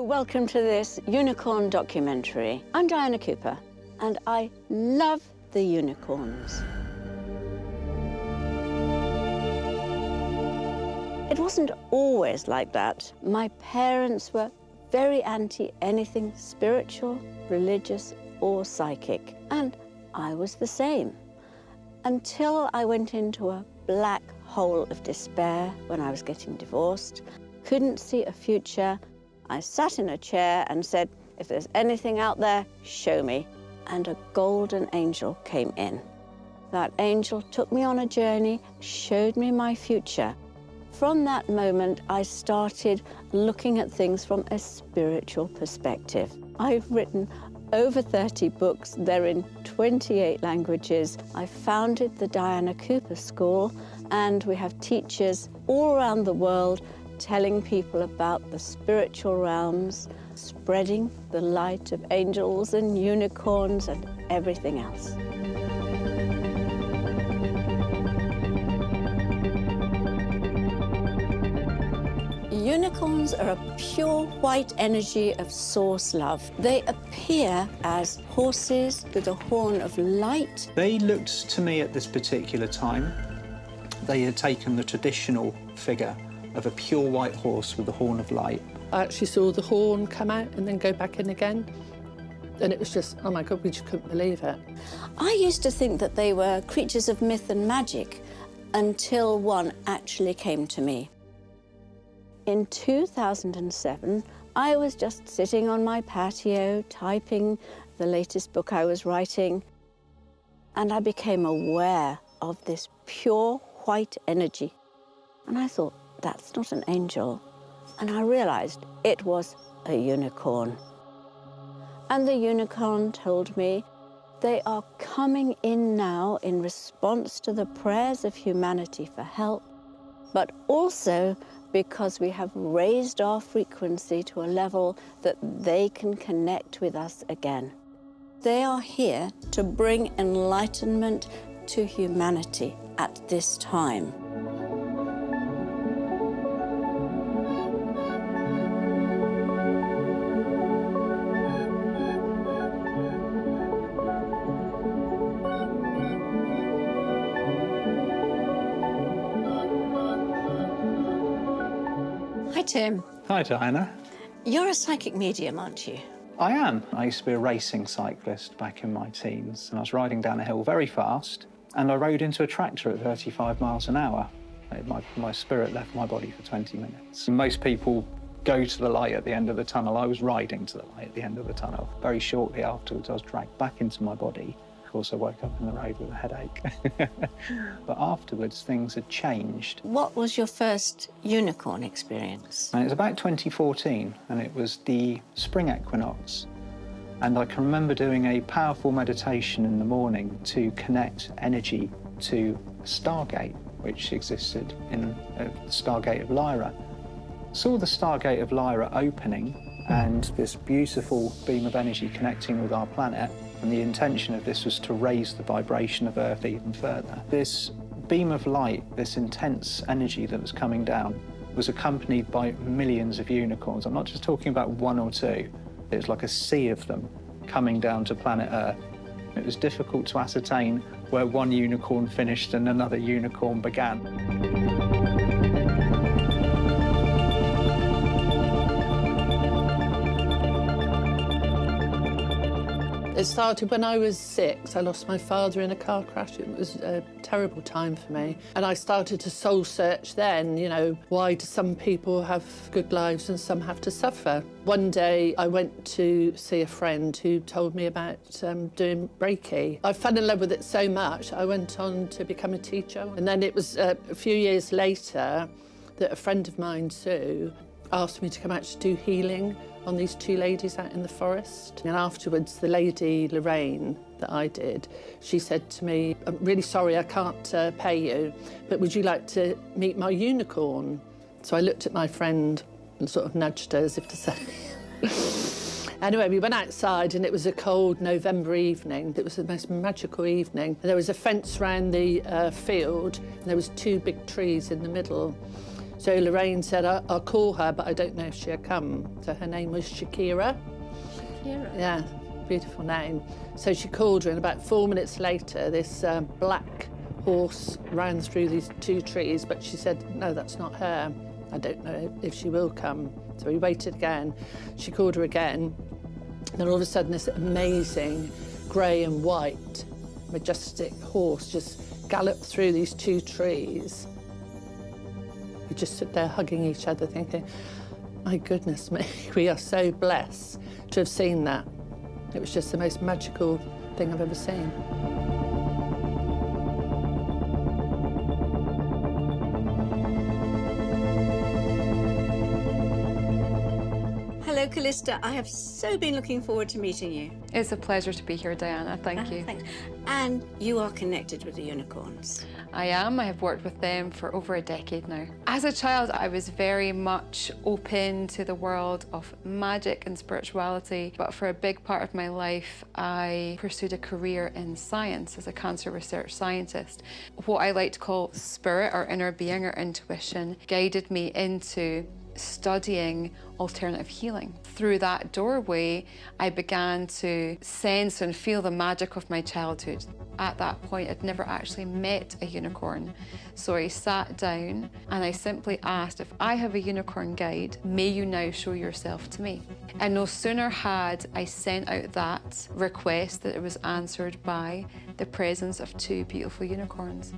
welcome to this unicorn documentary. I'm Diana Cooper, and I love the unicorns. It wasn't always like that. My parents were very anti anything spiritual, religious, or psychic, and I was the same. Until I went into a black hole of despair when I was getting divorced, couldn't see a future. I sat in a chair and said, if there's anything out there, show me. And a golden angel came in. That angel took me on a journey, showed me my future. From that moment, I started looking at things from a spiritual perspective. I've written over 30 books. They're in 28 languages. I founded the Diana Cooper School, and we have teachers all around the world telling people about the spiritual realms, spreading the light of angels and unicorns and everything else. Unicorns are a pure white energy of source love. They appear as horses with a horn of light. They looked to me at this particular time, they had taken the traditional figure of a pure white horse with a horn of light. I actually saw the horn come out and then go back in again. And it was just, oh my God, we just couldn't believe it. I used to think that they were creatures of myth and magic until one actually came to me. In 2007, I was just sitting on my patio, typing the latest book I was writing, and I became aware of this pure white energy. And I thought, that's not an angel. And I realized it was a unicorn. And the unicorn told me they are coming in now in response to the prayers of humanity for help, but also because we have raised our frequency to a level that they can connect with us again. They are here to bring enlightenment to humanity at this time. Hi, Tim. Hi, Diana. You're a psychic medium, aren't you? I am. I used to be a racing cyclist back in my teens, and I was riding down a hill very fast, and I rode into a tractor at 35 miles an hour. My spirit left my body for 20 minutes. Most people go to the light at the end of the tunnel. I was riding to the light at the end of the tunnel. Very shortly afterwards, I was dragged back into my body. Of course, I woke up in the road with a headache. But afterwards, things had changed. What was your first unicorn experience? And it was about 2014, and it was the spring equinox. And I can remember doing a powerful meditation in the morning to connect energy to a stargate, which existed in the Stargate of Lyra. Saw the Stargate of Lyra opening and this beautiful beam of energy connecting with our planet. And the intention of this was to raise the vibration of Earth even further. This beam of light, this intense energy that was coming down, was accompanied by millions of unicorns. I'm not just talking about one or two. It was like a sea of them coming down to planet Earth. It was difficult to ascertain where one unicorn finished and another unicorn began. It started when I was 6. I lost my father in a car crash. It was a terrible time for me. And I started to soul search then, you know, why do some people have good lives and some have to suffer? One day I went to see a friend who told me about doing Reiki. I fell in love with it so much, I went on to become a teacher. And then it was a few years later that a friend of mine, Sue, asked me to come out to do healing on these two ladies out in the forest. And afterwards, the lady, Lorraine, that I did, she said to me, I'm really sorry I can't pay you, but would you like to meet my unicorn? So I looked at my friend and sort of nudged her as if to say. Anyway, we went outside and it was a cold November evening. It was the most magical evening. And there was a fence around the field and there was two big trees in the middle. So Lorraine said, I'll call her, but I don't know if she'll come. So her name was Shakira. Shakira? Yeah, beautiful name. So she called her, and about 4 minutes later, this black horse ran through these 2 trees, but she said, no, that's not her. I don't know if she will come. So we waited again. She called her again. Then all of a sudden, this amazing grey and white, majestic horse just galloped through these 2 trees. We just stood there hugging each other, thinking, my goodness me, we are so blessed to have seen that. It was just the most magical thing I've ever seen. Hello, Callista. I have so been looking forward to meeting you. It's a pleasure to be here, Diana. Thank you. Thanks. And you are connected with the unicorns. I am. I have worked with them for over a decade now. As a child, I was very much open to the world of magic and spirituality, but for a big part of my life, I pursued a career in science as a cancer research scientist. What I like to call spirit or inner being or intuition guided me into studying alternative healing. Through that doorway, I began to sense and feel the magic of my childhood. At that point, I'd never actually met a unicorn. So I sat down and I simply asked, if I have a unicorn guide, may you now show yourself to me? And no sooner had I sent out that request that it was answered by the presence of 2 beautiful unicorns.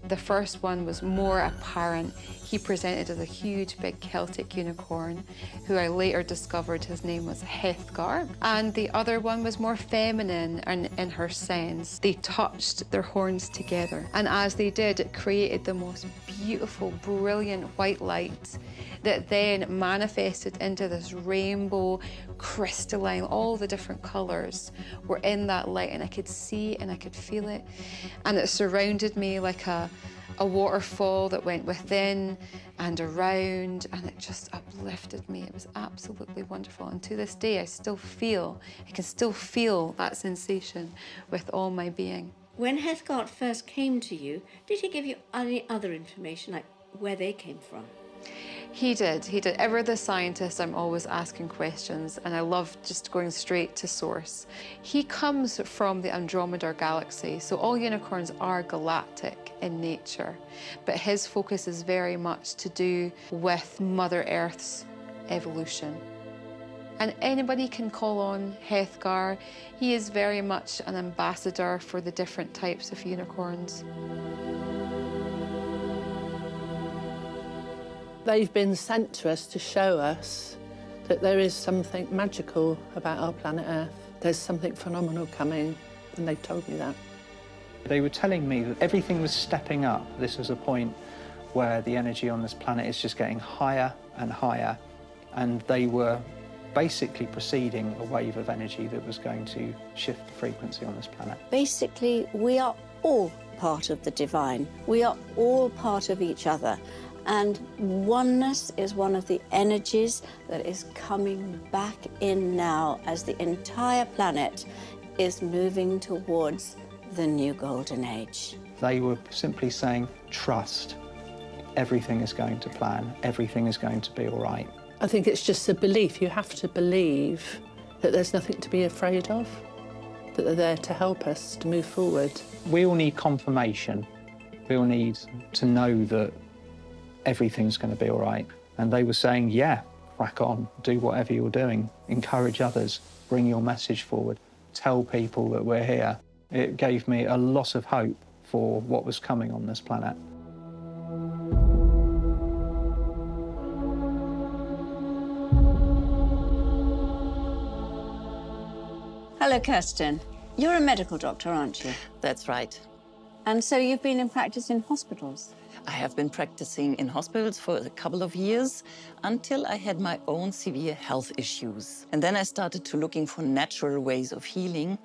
The first one was more apparent. He presented as a huge, big Celtic unicorn, who I later discovered his name was Hethgar. And the other one was more feminine in her sense. They touched their horns together. And as they did, it created the most beautiful, brilliant white light that then manifested into this rainbow, crystalline, all the different colours were in that light, and I could see and I could feel it. And it surrounded me like a waterfall that went within and around, and it just uplifted me. It was absolutely wonderful. And to this day, I can still feel that sensation with all my being. When Hethgar first came to you, did he give you any other information, like where they came from? He did. Ever the scientist, I'm always asking questions, and I love just going straight to source. He comes from the Andromeda galaxy, so all unicorns are galactic in nature, but his focus is very much to do with Mother Earth's evolution. And anybody can call on Hethgar. He is very much an ambassador for the different types of unicorns. They've been sent to us to show us that there is something magical about our planet Earth. There's something phenomenal coming, and they've told me that. They were telling me that everything was stepping up. This was a point where the energy on this planet is just getting higher and higher, and they were basically preceding a wave of energy that was going to shift the frequency on this planet. Basically, we are all part of the divine. We are all part of each other. And oneness is one of the energies that is coming back in now as the entire planet is moving towards the new golden age. They were simply saying, trust. Everything is going to plan. Everything is going to be all right. I think it's just a belief. You have to believe that there's nothing to be afraid of, that they're there to help us to move forward. We all need confirmation. We all need to know that everything's going to be all right. And they were saying, yeah, crack on, do whatever you're doing, encourage others, bring your message forward, tell people that we're here. It gave me a lot of hope for what was coming on this planet. Hello, Kirsten. You're a medical doctor, aren't you? That's right. And so you've been in practice in hospitals? I have been practicing in hospitals for a couple of years until I had my own severe health issues. And then I started to looking for natural ways of healing.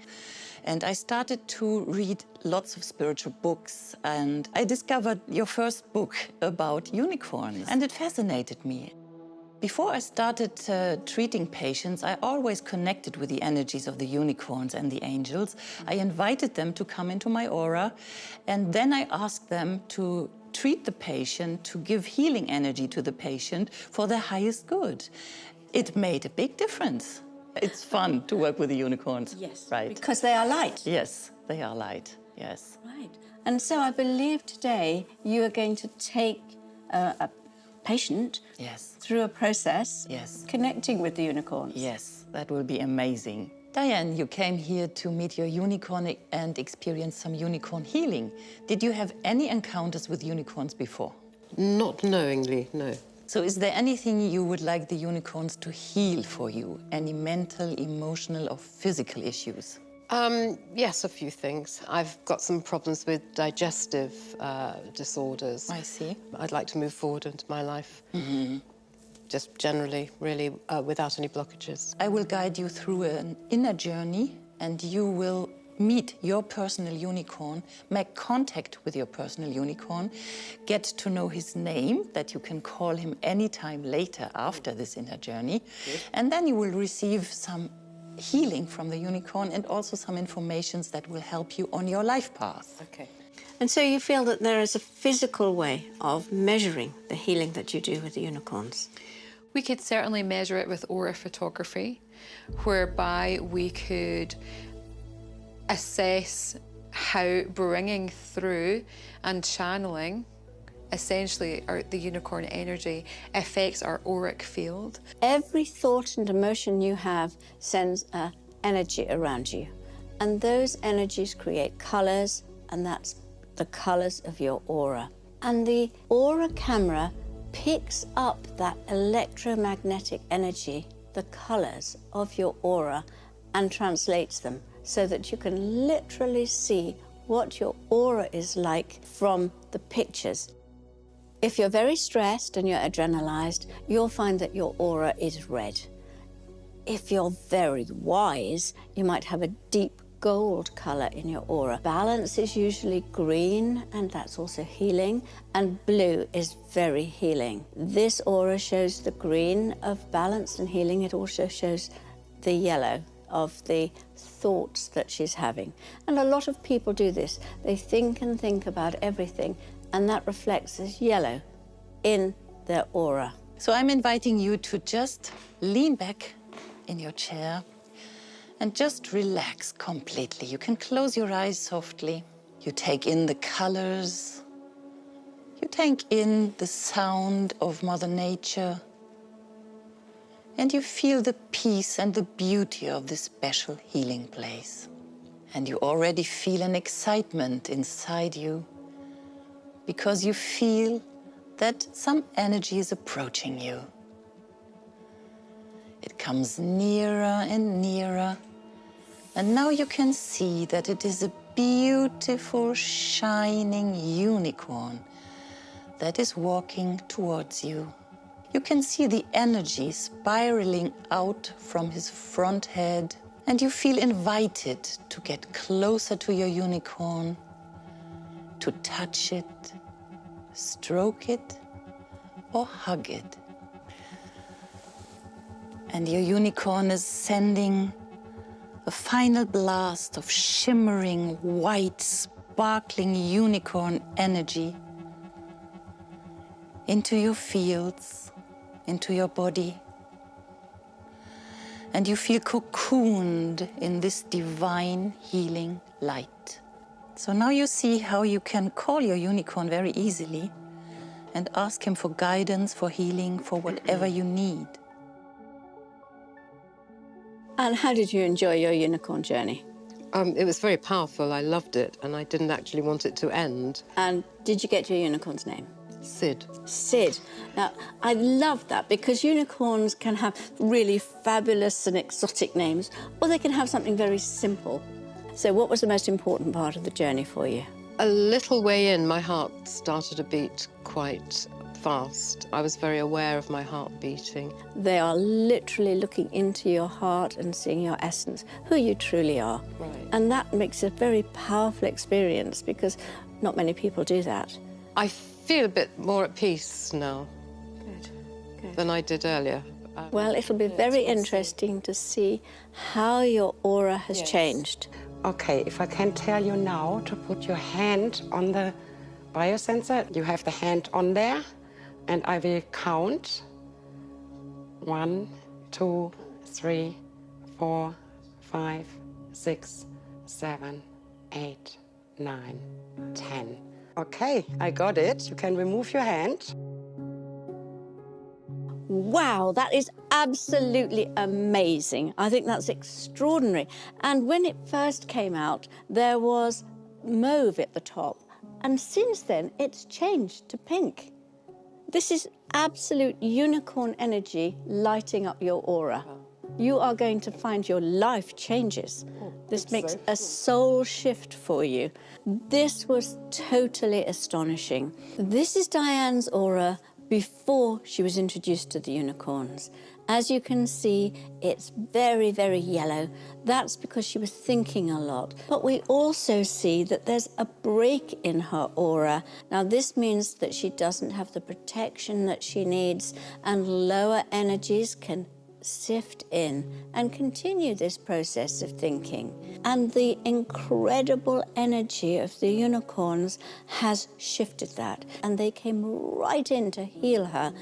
And I started to read lots of spiritual books. And I discovered your first book about unicorns. And it fascinated me. Before I started treating patients, I always connected with the energies of the unicorns and the angels. I invited them to come into my aura, and then I asked them to treat the patient, to give healing energy to the patient for their highest good. It made a big difference. It's fun to work with the unicorns. Yes, right. because they are light. Yes, they are light, yes. Right. And so I believe today you are going to take a patient Yes. through a process Yes. connecting with the unicorns. Yes, that will be amazing. Diane, you came here to meet your unicorn and experience some unicorn healing. Did you have any encounters with unicorns before? Not knowingly, no. So is there anything you would like the unicorns to heal for you? Any mental, emotional, or physical issues? Yes, a few things. I've got some problems with digestive disorders. I see. I'd like to move forward into my life. Just generally, really, without any blockages. I will guide you through an inner journey, and you will meet your personal unicorn, make contact with your personal unicorn, get to know his name, that you can call him anytime later after this inner journey. Good. And then you will receive some healing from the unicorn and also some informations that will help you on your life path. Okay. And so you feel that there is a physical way of measuring the healing that you do with the unicorns? We could certainly measure it with aura photography, whereby we could assess how bringing through and channeling essentially the unicorn energy affects our auric field. Every thought and emotion you have sends an energy around you, and those energies create colours, and that's the colours of your aura. And the aura camera picks up that electromagnetic energy, the colours of your aura, and translates them so that you can literally see what your aura is like from the pictures. If you're very stressed and you're adrenalized, you'll find that your aura is red. If you're very wise, you might have a deep gold color in your aura. Balance is usually green, and that's also healing, and blue is very healing. This aura shows the green of balance and healing. It also shows the yellow of the thoughts that she's having. And a lot of people do this. They think and think about everything, and that reflects as yellow in their aura. So I'm inviting you to just lean back in your chair and just relax completely. You can close your eyes softly. You take in the colors. You take in the sound of Mother Nature. And you feel the peace and the beauty of this special healing place. And you already feel an excitement inside you because you feel that some energy is approaching you. It comes nearer and nearer. And now you can see that it is a beautiful, shining unicorn that is walking towards you. You can see the energy spiraling out from his front head, and you feel invited to get closer to your unicorn, to touch it, stroke it, or hug it. And your unicorn is sending a final blast of shimmering, white, sparkling unicorn energy into your fields, into your body. And you feel cocooned in this divine healing light. So now you see how you can call your unicorn very easily and ask him for guidance, for healing, for whatever you need. And how did you enjoy your unicorn journey? It was very powerful. I loved it, and I didn't actually want it to end. And did you get your unicorn's name? Sid. Sid. Now, I love that because unicorns can have really fabulous and exotic names, or they can have something very simple. So what was the most important part of the journey for you? A little way in, my heart started to beat quite fast. I was very aware of my heart beating. They are literally looking into your heart and seeing your essence, who you truly are. Right. And that makes a very powerful experience because not many people do that. I feel a bit more at peace now than I did earlier. Well, it'll be very interesting to see how your aura has changed. Okay, if I can tell you now to put your hand on the biosensor. You have the hand on there, and I will count. 1, 2, 3, 4, 5, 6, 7, 8, 9, 10. Okay, I got it. You can remove your hand. Wow, that is absolutely amazing. I think that's extraordinary. And when it first came out, there was mauve at the top. And since then, it's changed to pink. This is absolute unicorn energy lighting up your aura. You are going to find your life changes. This makes a soul shift for you. This was totally astonishing. This is Diane's aura before she was introduced to the unicorns. As you can see, it's very, very yellow. That's because she was thinking a lot. But we also see that there's a break in her aura. Now, this means that she doesn't have the protection that she needs, and lower energies can sift in and continue this process of thinking. And the incredible energy of the unicorns has shifted that, and they came right in to heal her.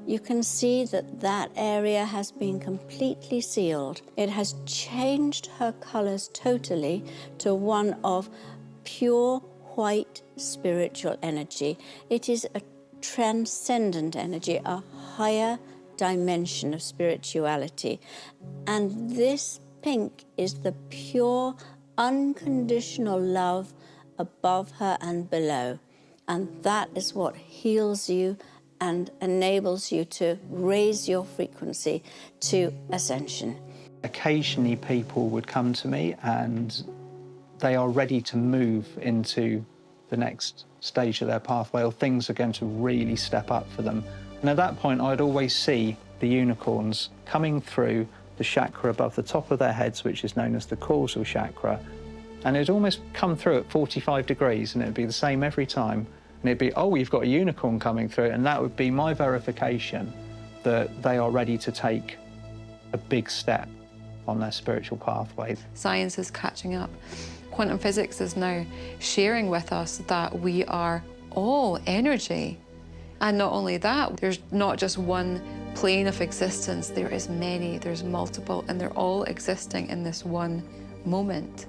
You can see that that area has been completely sealed. It has changed her colors totally to one of pure white spiritual energy. It is a transcendent energy, a higher dimension of spirituality. And this pink is the pure, unconditional love above her and below. And that is what heals you and enables you to raise your frequency to ascension. Occasionally people would come to me and they are ready to move into the next stage of their pathway, or things are going to really step up for them. And at that point, I'd always see the unicorns coming through the chakra above the top of their heads, which is known as the causal chakra. And it'd almost come through at 45 degrees, and it'd be the same every time. And it'd be, oh, you've got a unicorn coming through. And that would be my verification that they are ready to take a big step on their spiritual pathway. Science is catching up. Quantum physics is now sharing with us that we are all energy. And not only that, there's not just one plane of existence, there is many, there's multiple, and they're all existing in this one moment.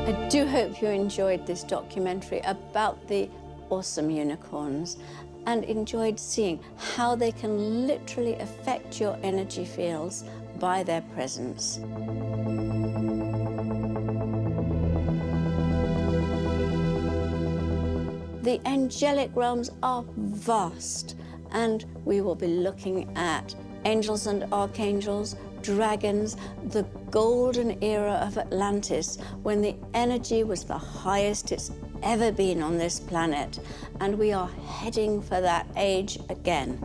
I do hope you enjoyed this documentary about the awesome unicorns and enjoyed seeing how they can literally affect your energy fields by their presence. The angelic realms are vast, and we will be looking at angels and archangels, dragons, the golden era of Atlantis, when the energy was the highest it's ever been on this planet, and we are heading for that age again.